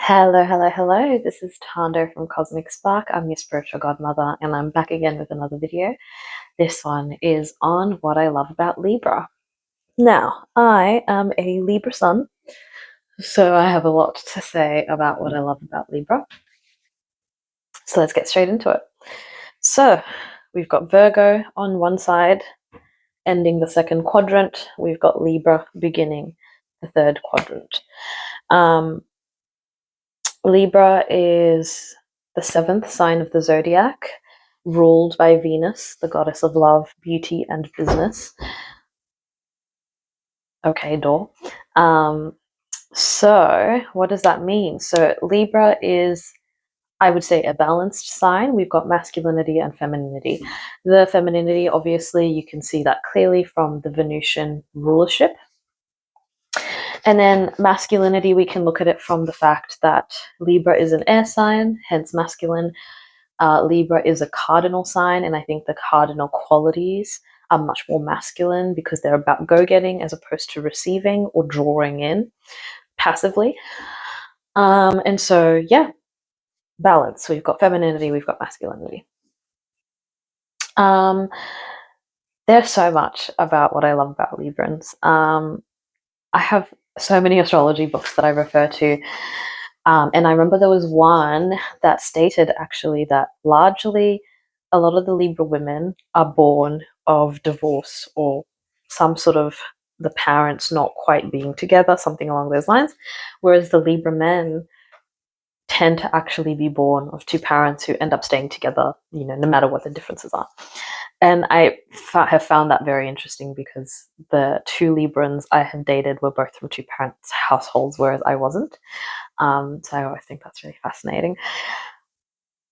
Hello, hello, hello. This is Tando from Cosmic Spark. I'm your spiritual godmother, and I'm back again with another video. This one is on what I love about Libra. Now, I am a Libra sun, so I have a lot to say about what I love about Libra. So let's get straight into it. So, we've got Virgo on one side, ending the second quadrant. We've got Libra beginning the third quadrant. Libra is the seventh sign of the zodiac, ruled by Venus, the goddess of love, beauty, and business. Okay, door. So, what does that mean? So, Libra is, I would say, a balanced sign. We've got masculinity and femininity. The femininity, obviously, you can see that clearly from the Venusian rulership. And then masculinity, we can look at it from the fact that Libra is an air sign, hence masculine. Libra is a cardinal sign, and I think the cardinal qualities are much more masculine because they're about go-getting as opposed to receiving or drawing in passively. And so, yeah, balance. So we've got femininity, we've got masculinity. There's so much about what I love about Librans. I have so many astrology books that I refer to. And I remember there was one that stated actually that largely a lot of the Libra women are born of divorce or some sort of the parents not quite being together, something along those lines. Whereas the Libra men tend to actually be born of two parents who end up staying together, no matter what the differences are. And I have found that very interesting because the two Librans I have dated were both from two parents' households, whereas I wasn't. So I think that's really fascinating.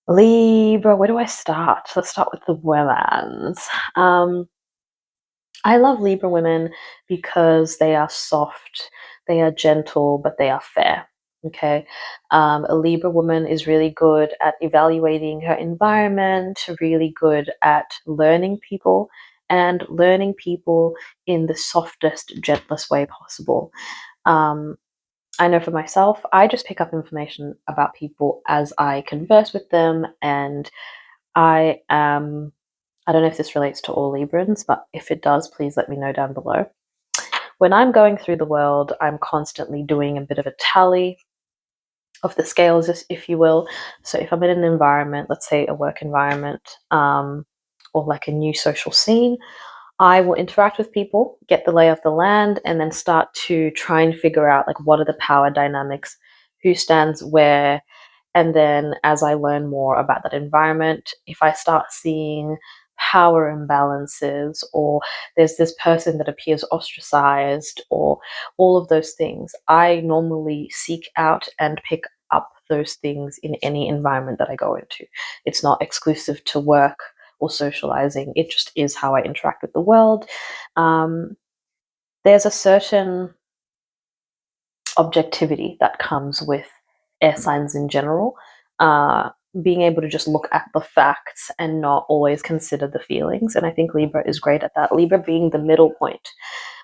Libra, where do I start? Let's start with the women's. I love Libra women because they are soft, they are gentle, but they are fair. Okay. A Libra woman is really good at evaluating her environment, really good at learning people and learning people in the softest, gentlest way possible. I know for myself, I just pick up information about people as I converse with them, and I am. I don't know if this relates to all Librans, but if it does, please let me know down below. When I'm going through the world, I'm constantly doing a bit of a tally of the scales, if you will. So if I'm in an environment, let's say a work environment, or like a new social scene, I will interact with people, get the lay of the land, and then start to try and figure out like what are the power dynamics, who stands where. And then as I learn more about that environment, if I start seeing power imbalances or there's this person that appears ostracized or all of those things, I normally seek out and pick up those things in any environment that I go into. It's not exclusive to work or socializing. It just is how I interact with the world. There's a certain objectivity that comes with air signs in general. Being able to just look at the facts and not always consider the feelings. And I think Libra is great at that. Libra being the middle point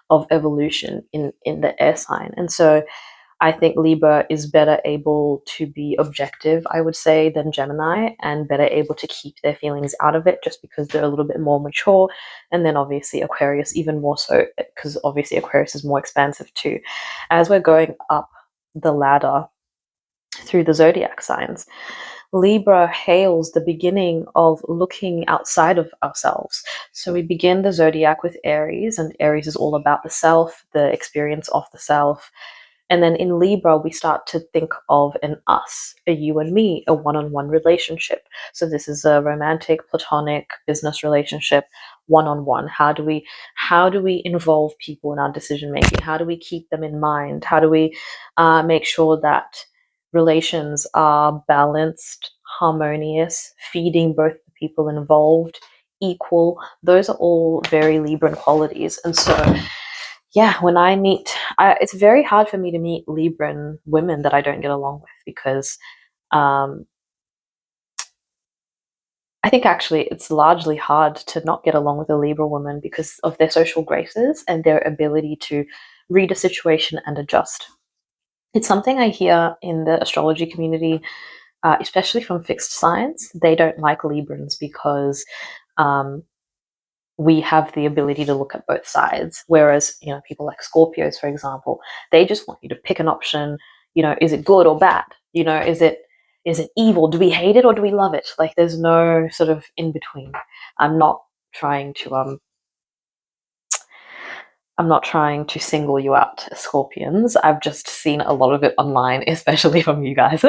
of evolution in the air sign. And so I think Libra is better able to be objective, I would say, than Gemini, and better able to keep their feelings out of it just because they're a little bit more mature. And then obviously Aquarius, even more so, because obviously Aquarius is more expansive too. As we're going up the ladder through the zodiac signs, Libra hails the beginning of looking outside of ourselves. So we begin the zodiac with Aries, and Aries is all about the self, the experience of the self. And then in Libra, we start to think of an us, a you and me, a one-on-one relationship. So this is a romantic, platonic, business relationship, one-on-one. How do we involve people in our decision making? How do we keep them in mind? How do we make sure that relations are balanced, harmonious, feeding both the people involved, equal? Those are all very Libran qualities. And so yeah, when I meet, it's very hard for me to meet Libran women that I don't get along with because I think actually it's largely hard to not get along with a Libra woman because of their social graces and their ability to read a situation and adjust. It's something I hear in the astrology community, especially from fixed signs. They don't like Librans because um, we have the ability to look at both sides. Whereas, people like Scorpios, for example, they just want you to pick an option. Is it good or bad? Is it evil? Do we hate it or do we love it? Like, there's no sort of in between. I'm not trying to I'm not trying to single you out, Scorpions. I've just seen a lot of it online, especially from you guys.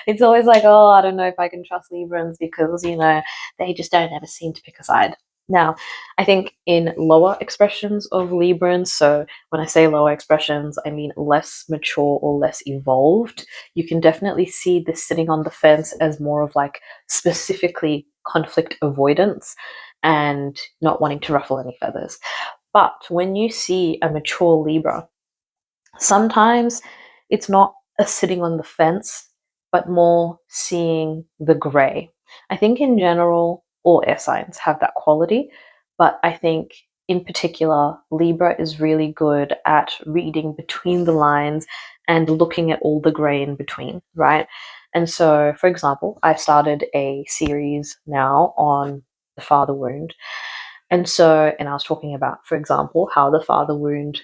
It's always like, oh, I don't know if I can trust Librans because, they just don't ever seem to pick a side. Now, I think in lower expressions of Librans, so when I say lower expressions, I mean less mature or less evolved, you can definitely see this sitting on the fence as more of like specifically conflict avoidance and not wanting to ruffle any feathers. But when you see a mature Libra, sometimes it's not a sitting on the fence, but more seeing the gray. I think in general, all air signs have that quality, but I think in particular, Libra is really good at reading between the lines and looking at all the gray in between, right? And so, for example, I started a series now on the father wound. And I was talking about, for example, how the father wound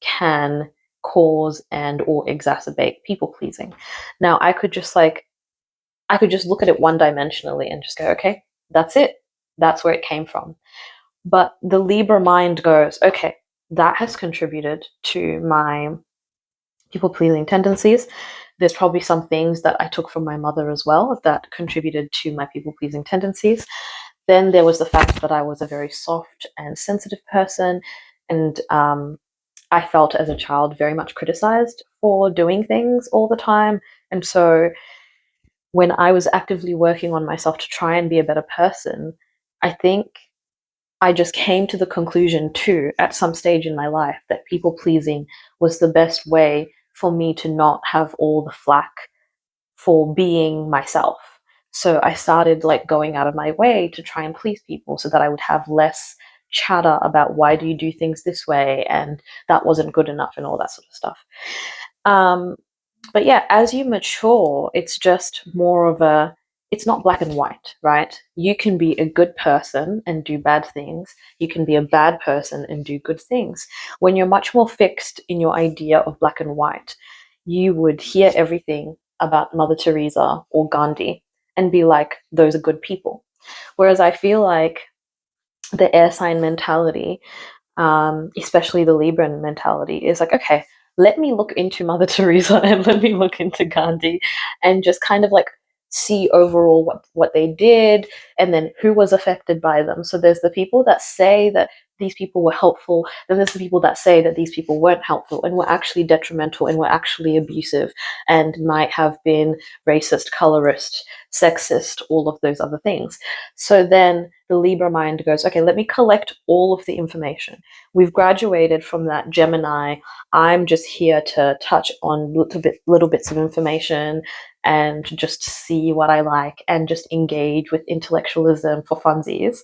can cause and or exacerbate people pleasing. Now, I could just look at it one dimensionally and just go, okay, that's it. That's where it came from. But the Libra mind goes, okay, that has contributed to my people pleasing tendencies. There's probably some things that I took from my mother as well that contributed to my people pleasing tendencies. Then there was the fact that I was a very soft and sensitive person, and I felt as a child very much criticized for doing things all the time. And so when I was actively working on myself to try and be a better person, I think I just came to the conclusion too, at some stage in my life, that people pleasing was the best way for me to not have all the flack for being myself. So I started like going out of my way to try and please people so that I would have less chatter about why do you do things this way and that wasn't good enough and all that sort of stuff. Um, but yeah, as you mature, it's just more of it's not black and white, right? You can be a good person and do bad things. You can be a bad person and do good things. When you're much more fixed in your idea of black and white, you would hear everything about Mother Teresa or Gandhi and be like, those are good people. Whereas I feel like the air sign mentality, especially the Libran mentality, is like, okay, let me look into Mother Teresa and let me look into Gandhi and just kind of like see overall what they did and then who was affected by them. So there's the people that say that these people were helpful, then there's the people that say that these people weren't helpful and were actually detrimental and were actually abusive and might have been racist, colorist, sexist, all of those other things. So then the Libra mind goes, okay, let me collect all of the information. We've graduated from that Gemini. I'm just here to touch on little bits of information and just see what I like and just engage with intellectualism for funsies.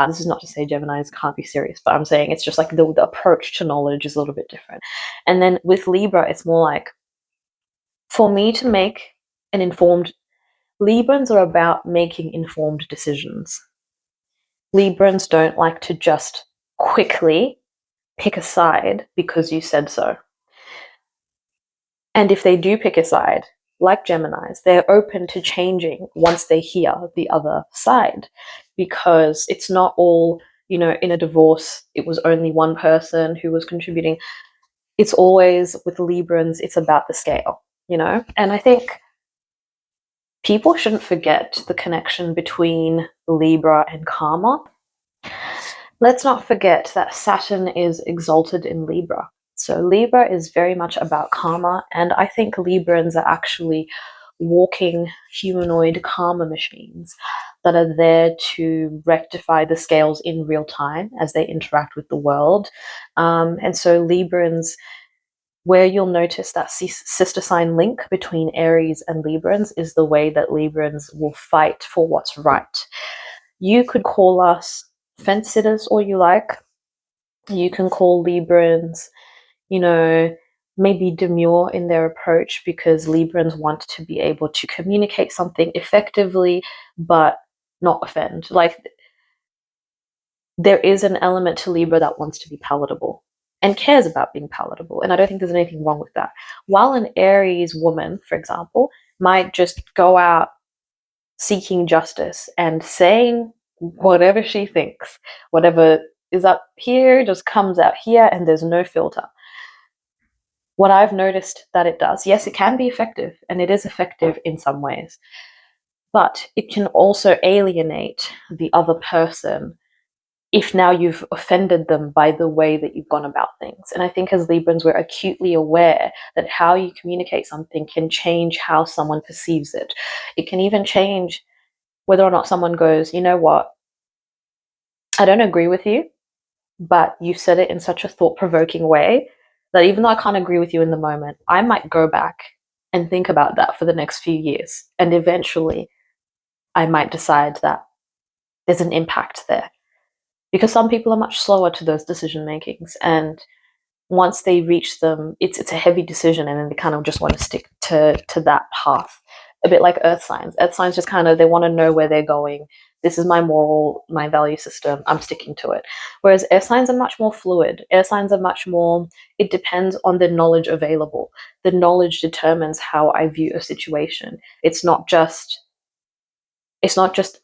This is not to say Geminis can't be serious, but I'm saying it's just like the approach to knowledge is a little bit different. And then with Libra, it's more like, for me to make an informed, Librans are about making informed decisions. Librans don't like to just quickly pick a side because you said so. And if they do pick a side, like Geminis, they're open to changing once they hear the other side, because it's not all, in a divorce, it was only one person who was contributing. It's always with Librans, it's about the scale, And I think people shouldn't forget the connection between Libra and karma. Let's not forget that Saturn is exalted in Libra. So Libra is very much about karma, and I think Librans are actually walking humanoid karma machines that are there to rectify the scales in real time as they interact with the world. And so Librans, where you'll notice that sister sign link between Aries and Librans is the way that Librans will fight for what's right. You could call us fence sitters all you like. You can call Librans, you know, maybe demure in their approach because Librans want to be able to communicate something effectively but not offend. Like, there is an element to Libra that wants to be palatable and cares about being palatable. And I don't think there's anything wrong with that. While an Aries woman, for example, might just go out seeking justice and saying whatever she thinks, whatever is up here just comes out here and there's no filter. What I've noticed that it does, yes, it can be effective and it is effective in some ways, but it can also alienate the other person if now you've offended them by the way that you've gone about things. And I think as Librans, we're acutely aware that how you communicate something can change how someone perceives it. It can even change whether or not someone goes, you know what, I don't agree with you, but you said it in such a thought-provoking way that even though I can't agree with you in the moment, I might go back and think about that for the next few years. And eventually, I might decide that there's an impact there. Because some people are much slower to those decision makings. And once they reach them, it's a heavy decision, and then they kind of just want to stick to that path. A bit like earth signs. Earth signs just kind of, they want to know where they're going. This is my moral, my value system. I'm sticking to it. Whereas air signs are much more fluid. Air signs are much more, it depends on the knowledge available. The knowledge determines how I view a situation. It's not just,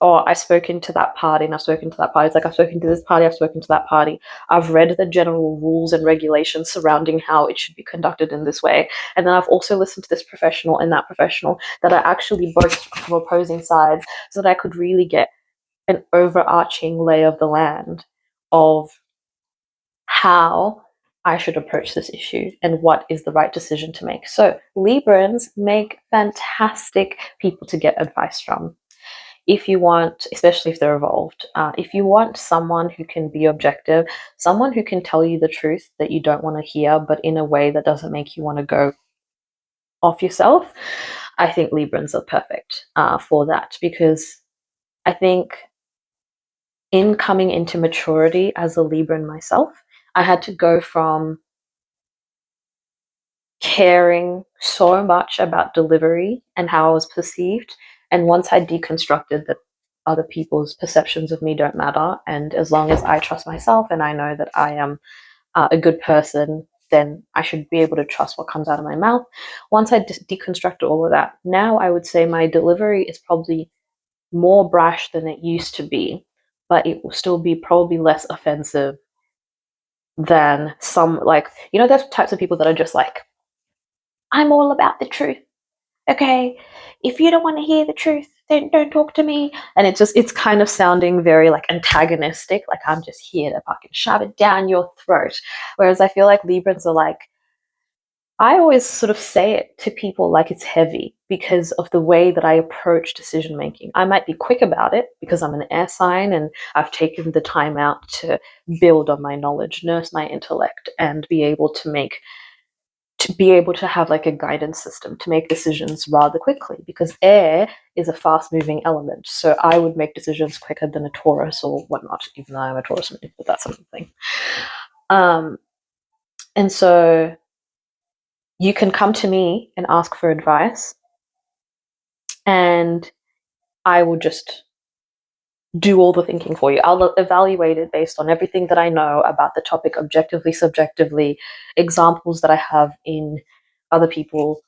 oh, I've spoken to that party and I've spoken to that party. It's like, I've spoken to this party, I've spoken to that party. I've read the general rules and regulations surrounding how it should be conducted in this way. And then I've also listened to this professional and that professional that are actually both from opposing sides, so that I could really get an overarching lay of the land of how I should approach this issue and what is the right decision to make. So Librans make fantastic people to get advice from. If you want, especially if they're evolved, if you want someone who can be objective, someone who can tell you the truth that you don't want to hear, but in a way that doesn't make you want to go off yourself, I think Librans are perfect for that. Because I think in coming into maturity as a Libran myself, I had to go from caring so much about delivery and how I was perceived. And once I deconstructed that other people's perceptions of me don't matter, and as long as I trust myself and I know that I am a good person, then I should be able to trust what comes out of my mouth. Once I deconstructed all of that, now I would say my delivery is probably more brash than it used to be, but it will still be probably less offensive than some, like, there's types of people that are just like, I'm all about the truth. Okay, if you don't want to hear the truth, then don't talk to me. And it's kind of sounding very like antagonistic, like I'm just here to fucking shove it down your throat. Whereas I feel like Librans are like, I always sort of say it to people like it's heavy because of the way that I approach decision making. I might be quick about it because I'm an air sign and I've taken the time out to build on my knowledge, nurse my intellect, and be able to have like a guidance system to make decisions rather quickly, because air is a fast moving element. So I would make decisions quicker than a Taurus or whatnot, even though I'm a Taurus, but that's something. And so you can come to me and ask for advice, and I will just do all the thinking for you. I'll evaluate it based on everything that I know about the topic, objectively, subjectively, examples that I have in other people,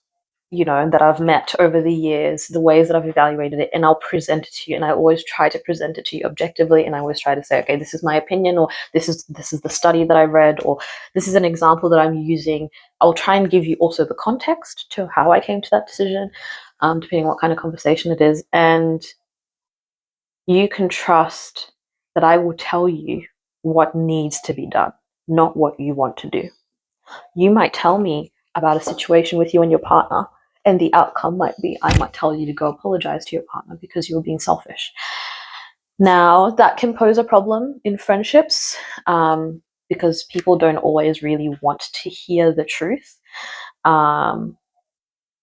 and that I've met over the years, the ways that I've evaluated it, and I'll present it to you. And I always try to present it to you objectively, and I always try to say, okay, this is my opinion, or this is the study that I read, or this is an example that I'm using. I'll try and give you also the context to how I came to that decision, depending on what kind of conversation it is. And you can trust that I will tell you what needs to be done, not what you want to do. You might tell me about a situation with you and your partner, and the outcome might be I might tell you to go apologize to your partner because you're being selfish. Now, that can pose a problem in friendships because people don't always really want to hear the truth,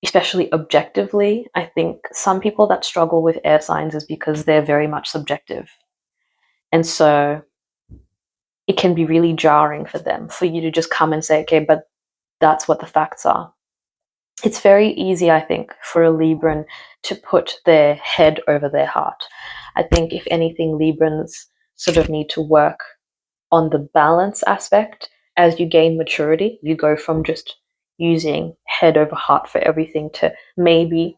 especially objectively. I think some people that struggle with air signs is because they're very much subjective. And so it can be really jarring for them for you to just come and say, okay, but That's what the facts are. It's very easy, I think, for a Libran to put their head over their heart. I think, if anything, Librans sort of need to work on the balance aspect. As you gain maturity, you go from just using head over heart for everything to maybe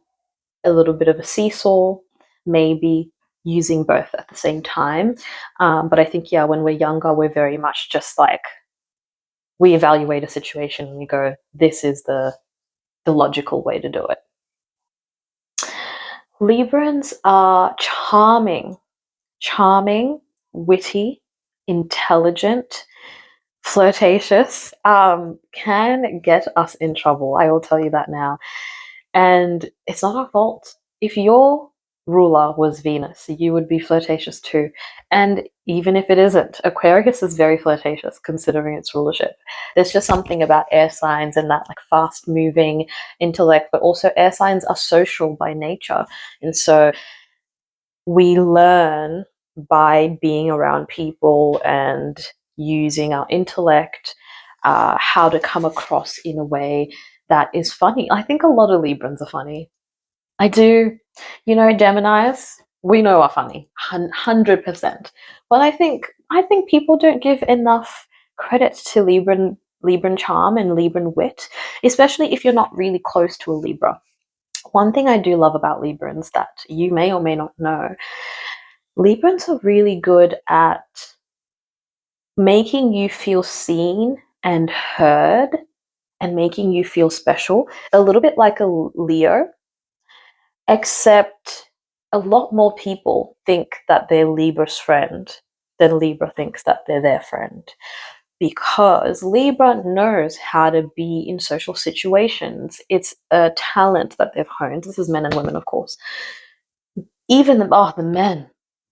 a little bit of a seesaw, maybe using both at the same time. But I think, yeah, when we're younger, we're very much just like, we evaluate a situation and we go, this is the logical way to do it. Librans are charming, witty, intelligent, flirtatious, can get us in trouble. I will tell you that now. And it's not our fault. If your ruler was Venus, you would be flirtatious too. And even if it isn't, Aquarius is very flirtatious considering its rulership. There's just something about air signs and that like fast moving intellect, but also air signs are social by nature. And so we learn by being around people and using our intellect, how to come across in a way that is funny. I think a lot of Librans are funny. I do. You know, Geminis, we know are funny, 100%. But I think people don't give enough credit to Libran charm and Libran wit, especially if you're not really close to a Libra. One thing I do love about Librans that you may or may not know, Librans are really good at making you feel seen and heard and making you feel special, a little bit like a Leo, except a lot more people think that they're Libra's friend than Libra thinks that they're their friend. Because Libra knows how to be in social situations. It's a talent that they've honed. This is men and women, of course. Even the men.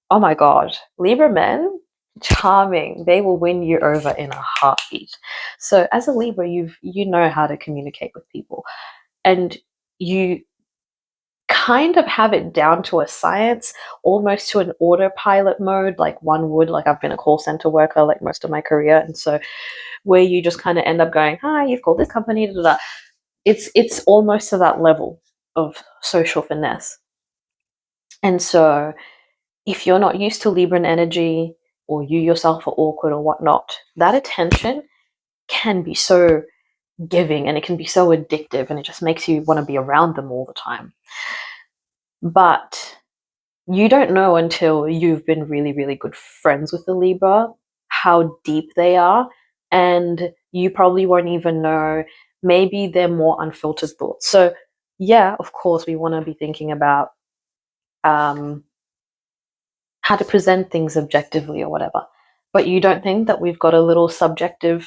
Oh my god. Libra men, charming. They will win you over in a heartbeat. So as a Libra, you know how to communicate with people. And you kind of have it down to a science, almost to an autopilot mode, like one would. Like, I've been a call center worker like most of my career, and so where you just kind of end up going, hi, you've called this company, da, da, da. It's almost to that level of social finesse. And so if you're not used to Libran energy, or you yourself are awkward or whatnot, that attention can be so giving and it can be so addictive, and it just makes you want to be around them all the time. But you don't know until you've been really, really good friends with the Libra how deep they are, and you probably won't even know. Maybe they're more unfiltered thoughts. So, yeah, of course, we want to be thinking about how to present things objectively or whatever. But you don't think that we've got a little subjectiveness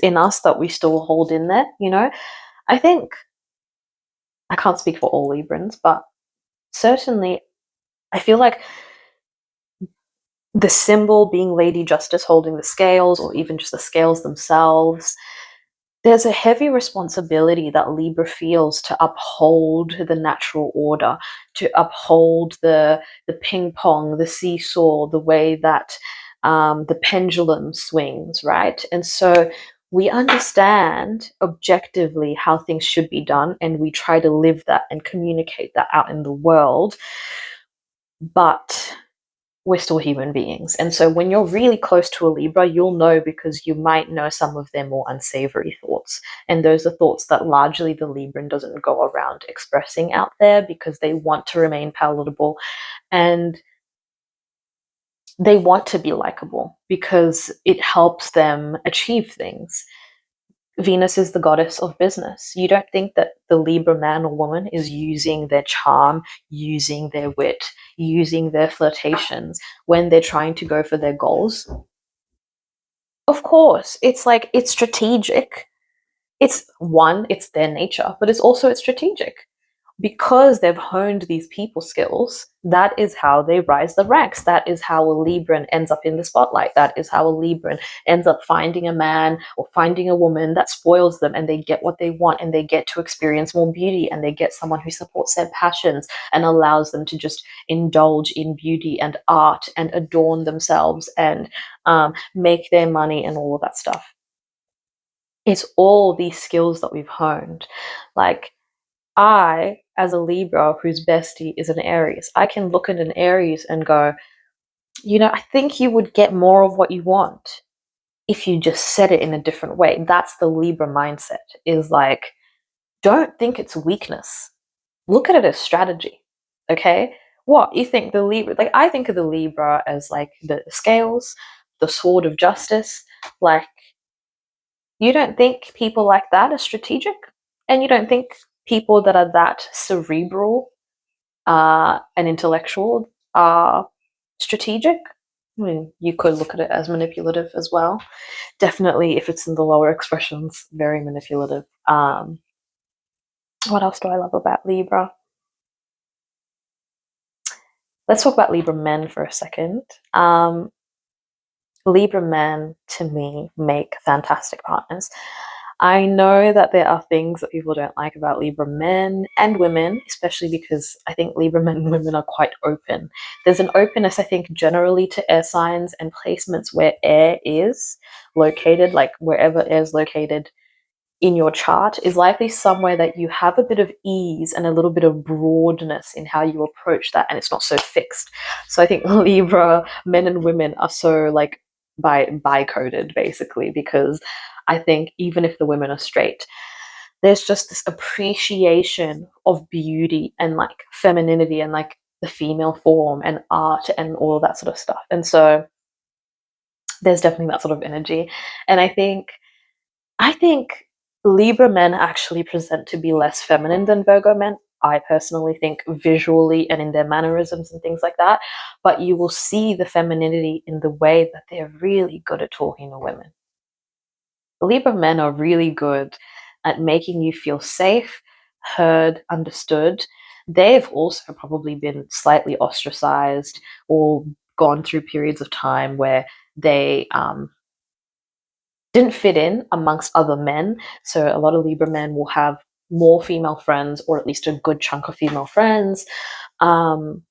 in us that we still hold in there, you know? I think, I can't speak for all Librans, but certainly I feel like the symbol being Lady Justice holding the scales, or even just the scales themselves, there's a heavy responsibility that Libra feels to uphold the natural order, to uphold the ping pong, the seesaw, the way that the pendulum swings, right? And so we understand objectively how things should be done, and we try to live that and communicate that out in the world. But we're still human beings. And so when you're really close to a Libra, you'll know, because you might know some of their more unsavory thoughts. And those are thoughts that largely the Libran doesn't go around expressing out there, because they want to remain palatable and they want to be likable because it helps them achieve things. Venus is the goddess of business. You don't think that the Libra man or woman is using their charm, using their wit, using their flirtations when they're trying to go for their goals? Of course, it's like, it's strategic. It's their nature, but it's strategic. Because they've honed these people skills, that is how they rise the ranks. That is how a Libran ends up in the spotlight. That is how a Libran ends up finding a man or finding a woman that spoils them, and they get what they want, and they get to experience more beauty, and they get someone who supports their passions and allows them to just indulge in beauty and art and adorn themselves and make their money and all of that stuff. It's all these skills that we've honed. Like, I, as a Libra whose bestie is an Aries, I can look at an Aries and go, I think you would get more of what you want if you just said it in a different way. That's the Libra mindset, is like, don't think it's weakness. Look at it as strategy. Okay? What? You think the Libra, like, I think of the Libra as like the scales, the sword of justice. Like, you don't think people like that are strategic? And you don't think people that are that cerebral and intellectual are strategic? I mean, you could look at it as manipulative as well. Definitely, if it's in the lower expressions, very manipulative. What else do I love about Libra? Let's talk about Libra men for a second. Libra men, to me, make fantastic partners. I know that there are things that people don't like about Libra men and women, especially because I think Libra men and women are quite open. There's an openness, I think, generally to air signs and placements where air is located, like wherever air is located in your chart is likely somewhere that you have a bit of ease and a little bit of broadness in how you approach that, and it's not so fixed. So I think Libra men and women are so like bi coded basically, because I think even if the women are straight, there's just this appreciation of beauty and like femininity and like the female form and art and all of that sort of stuff. And so there's definitely that sort of energy. And I think Libra men actually present to be less feminine than Virgo men. I personally think visually and in their mannerisms and things like that. But you will see the femininity in the way that they're really good at talking to women. Libra men are really good at making you feel safe, heard, understood. They've also probably been slightly ostracized or gone through periods of time where they didn't fit in amongst other men. So a lot of Libra men will have more female friends, or at least a good chunk of female friends. Um,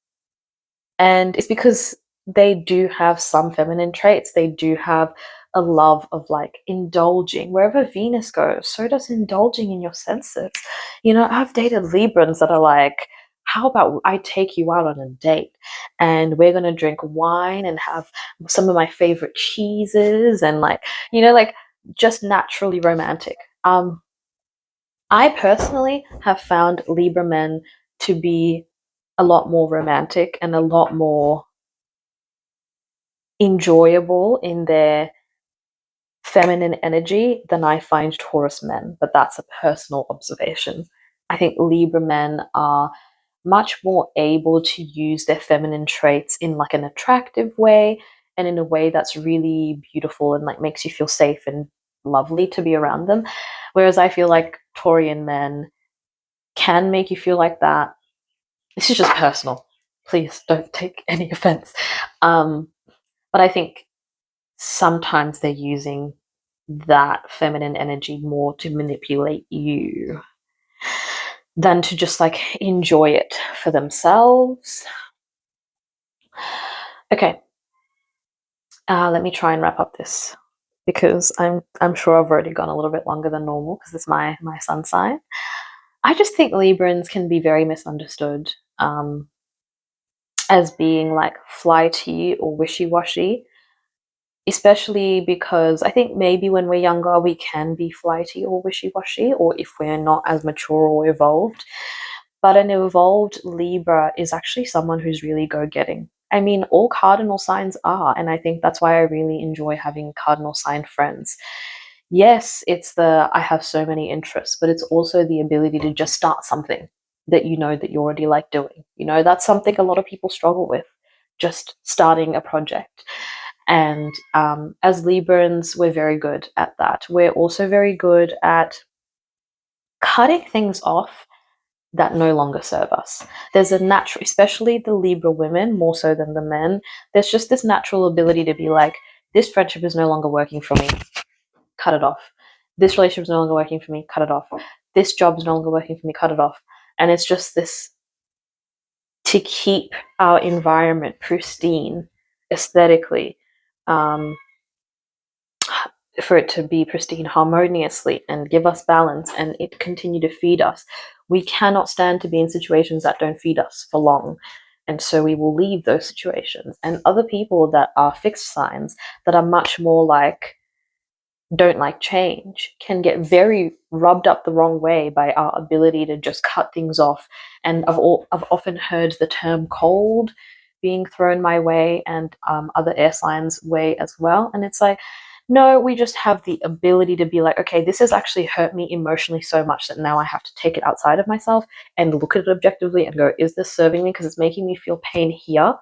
and it's because they do have some feminine traits. They do have a love of like indulging. Wherever Venus goes, so does indulging in your senses. I've dated Librans that are like, how about I take you out on a date and we're going to drink wine and have some of my favorite cheeses and like just naturally romantic. I personally have found Libra men to be a lot more romantic and a lot more enjoyable in their feminine energy than I find Taurus men, but that's a personal observation. I think Libra men are much more able to use their feminine traits in like an attractive way and in a way that's really beautiful and like makes you feel safe and lovely to be around them. Whereas I feel like Taurian men can make you feel like that. This is just personal. Please don't take any offense. But I think sometimes they're using that feminine energy more to manipulate you than to just like enjoy it for themselves. Okay, let me try and wrap up this because I'm sure I've already gone a little bit longer than normal because it's my sun sign. I just think Librans can be very misunderstood as being like flighty or wishy-washy, especially because I think maybe when we're younger we can be flighty or wishy-washy, or if we're not as mature or evolved. But an evolved Libra is actually someone who's really go-getting. I mean, all cardinal signs are, and I think that's why I really enjoy having cardinal sign friends. Yes, it's the I have so many interests, but it's also the ability to just start something that you know that you already like doing. That's something a lot of people struggle with, just starting a project. And as Librans, we're very good at that. We're also very good at cutting things off that no longer serve us. There's a natural, especially the Libra women, more so than the men, there's just this natural ability to be like, this friendship is no longer working for me, cut it off. This relationship is no longer working for me, cut it off. This job is no longer working for me, cut it off. And it's just this to keep our environment pristine aesthetically. Um, for it to be pristine harmoniously and give us balance and it continue to feed us. We cannot stand to be in situations that don't feed us for long. And so we will leave those situations. And other people that are fixed signs, that are much more like, don't like change, can get very rubbed up the wrong way by our ability to just cut things off. And I've often heard the term cold being thrown my way, and other air signs' way as well. And it's like, no, we just have the ability to be like, okay, this has actually hurt me emotionally so much that now I have to take it outside of myself and look at it objectively and go, is this serving me? Because it's making me feel pain here.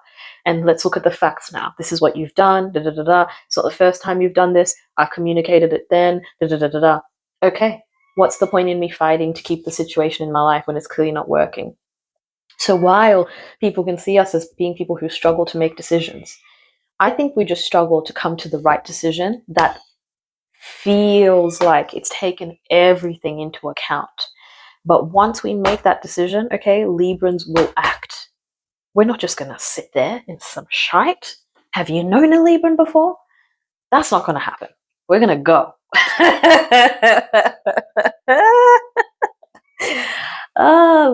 And let's look at the facts now. This is what you've done. Da da da da. It's not the first time you've done this. I communicated it then. Da da da da da. Okay, what's the point in me fighting to keep the situation in my life when it's clearly not working? So while people can see us as being people who struggle to make decisions, I think we just struggle to come to the right decision that feels like it's taken everything into account. But once we make that decision, okay, Librans will act. We're not just going to sit there in some shite. Have you known a Libran before? That's not going to happen. We're going to go.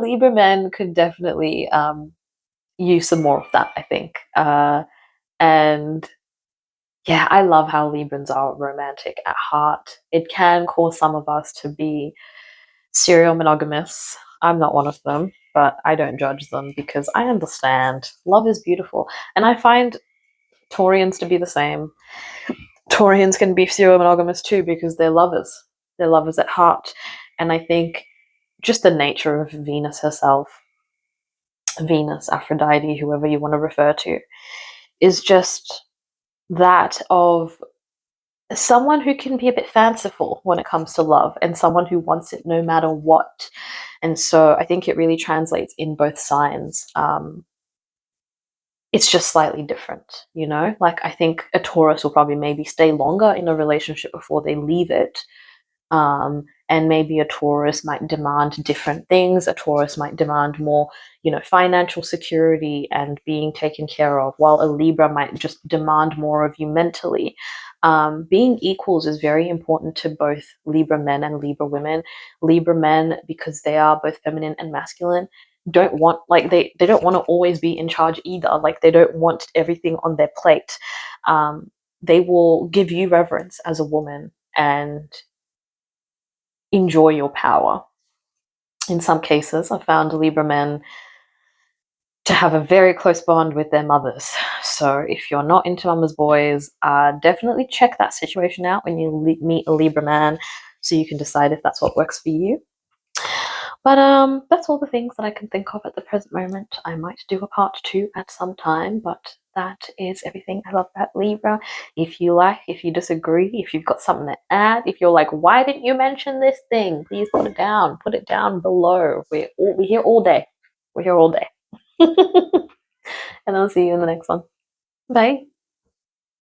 Libra men could definitely use some more of that, I think. And yeah, I love how Librans are romantic at heart. It can cause some of us to be serial monogamous. I'm not one of them, but I don't judge them because I understand. Love is beautiful. And I find Taurians to be the same. Taurians can be serial monogamous too because they're lovers. They're lovers at heart. And I think just the nature of Venus herself, Venus, Aphrodite, whoever you want to refer to, is just that of someone who can be a bit fanciful when it comes to love and someone who wants it no matter what. And so I think it really translates in both signs. It's just slightly different, you know? Like, I think a Taurus will probably maybe stay longer in a relationship before they leave it. And maybe a Taurus might demand different things. A Taurus might demand more, you know, financial security and being taken care of, while a Libra might just demand more of you mentally. Being equals is very important to both Libra men and Libra women. Libra men, because they are both feminine and masculine, don't want, like, they don't want to always be in charge either. Like, they don't want everything on their plate. They will give you reverence as a woman and enjoy your power. In some cases, I've found Libra men to have a very close bond with their mothers. So if you're not into mama's boys, definitely check that situation out when you meet a Libra man so you can decide if that's what works for you. But that's all the things that I can think of at the present moment. I might do a part 2 at some time, but that is everything I love about Libra. If you like, if you disagree, if you've got something to add, if you're like, why didn't you mention this thing? Please put it down. Put it down below. We're here all day. We're here all day. And I'll see you in the next one. Bye.